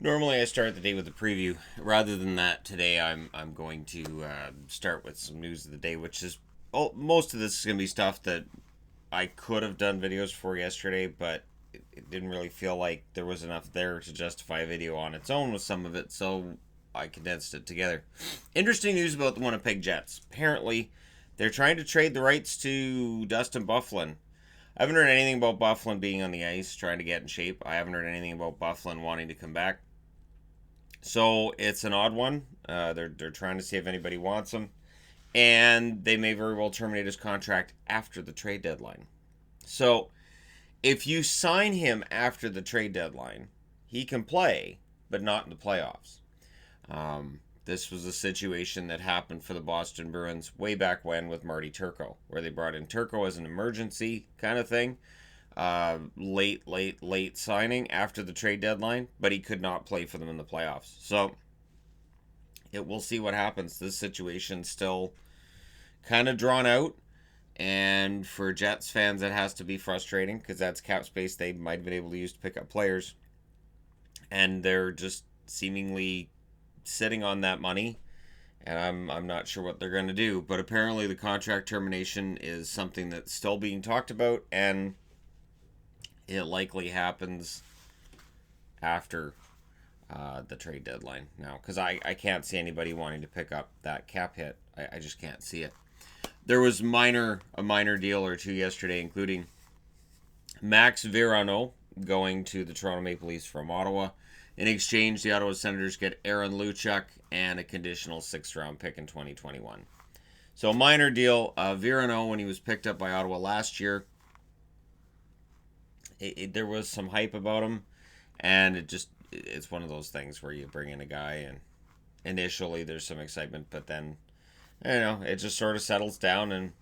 Normally I start the day with a preview. Rather than that, today I'm going to start with some news of the day, which is most of this is going to be stuff that I could have done videos for yesterday, but it didn't really feel like there was enough there to justify a video on its own with some of it, so I condensed it together. Interesting news about the Winnipeg Jets. Apparently, they're trying to trade the rights to Dustin Byfuglien. I haven't heard anything about Byfuglien being on the ice, trying to get in shape. I haven't heard anything about Byfuglien wanting to come back. So it's an odd one. They're trying to see if anybody wants him, and they may very well terminate his contract after the trade deadline. So if you sign him after the trade deadline, he can play, but not in the playoffs. This was a situation that happened for the Boston Bruins way back when with Marty Turco, where they brought in Turco as an emergency kind of thing. Late signing after the trade deadline, but he could not play for them in the playoffs. So we'll see what happens. This situation's still kind of drawn out, and for Jets fans, that has to be frustrating because that's cap space they might have been able to use to pick up players, and they're just seemingly sitting on that money. And I'm not sure what they're going to do, but apparently the contract termination is something that's still being talked about, and it likely happens after the trade deadline now, because I can't see anybody wanting to pick up that cap hit. I just can't see it. There was a minor deal or two yesterday, including Max Veronneau going to the Toronto Maple Leafs from Ottawa. In exchange, the Ottawa Senators get Aaron Luchuk and a conditional 6th-round pick in 2021. So a minor deal. Veronneau, when he was picked up by Ottawa last year, there was some hype about him, and it's one of those things where you bring in a guy and initially there's some excitement, but then it just sort of settles down and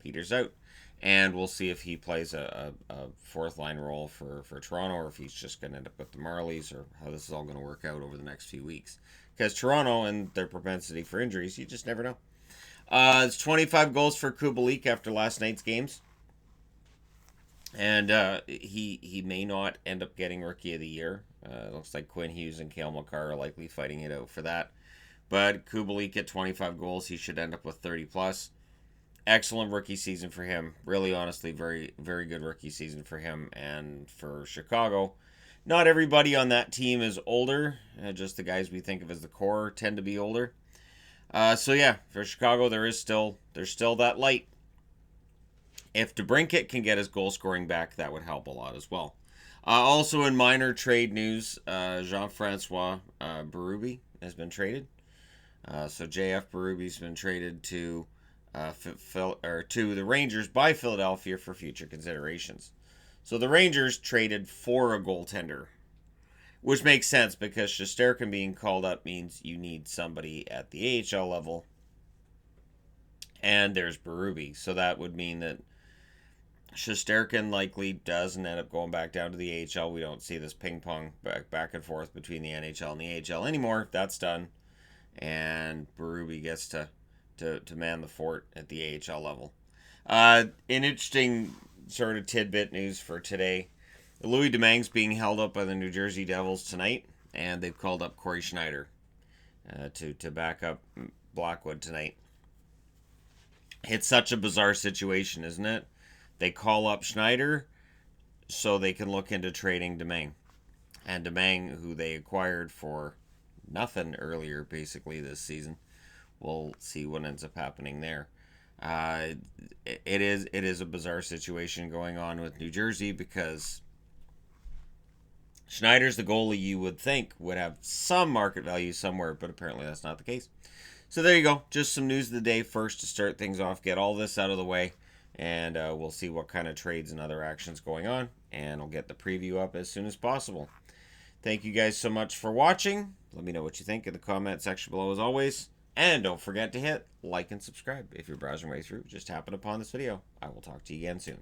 peters out. And we'll see if he plays a fourth line role for Toronto, or if he's just going to end up with the Marlies, or how this is all going to work out over the next few weeks. Because Toronto and their propensity for injuries, you just never know. It's 25 goals for Kubalik after last night's games. And he may not end up getting Rookie of the Year. It looks like Quinn Hughes and Cale Makar are likely fighting it out for that. But Kubalik at 25 goals, he should end up with 30 plus. Excellent rookie season for him. Really, honestly, very, very good rookie season for him and for Chicago. Not everybody on that team is older. Just the guys we think of as the core tend to be older. So yeah, for Chicago, there's still that light. If DeBrincat can get his goal scoring back, that would help a lot as well. Also in minor trade news, Jean-Francois Berube has been traded. So J.F. Berube's been traded to the Rangers by Philadelphia for future considerations. So the Rangers traded for a goaltender, which makes sense because Shesterkin being called up means you need somebody at the AHL level, and there's Berube. So that would mean that Shesterkin likely doesn't end up going back down to the AHL. We don't see this ping pong back and forth between the NHL and the AHL anymore. That's done, and Berube gets to man the fort at the AHL level. An interesting sort of tidbit news for today. Louis Domingue's being held up by the New Jersey Devils tonight, and they've called up Corey Schneider to back up Blackwood tonight. It's such a bizarre situation, isn't it? They call up Schneider so they can look into trading Domingue. And Domingue, who they acquired for nothing earlier, basically, this season. We'll see what ends up happening there. It is a bizarre situation going on with New Jersey because Schneider's the goalie you would think would have some market value somewhere, but apparently that's not the case. So there you go. Just some news of the day first to start things off. Get all this out of the way, and we'll see what kind of trades and other actions going on, and I'll get the preview up as soon as possible. Thank you guys so much for watching. Let me know what you think in the comment section below as always. And don't forget to hit like and subscribe if you're browsing right through. Just happen upon this video. I will talk to you again soon.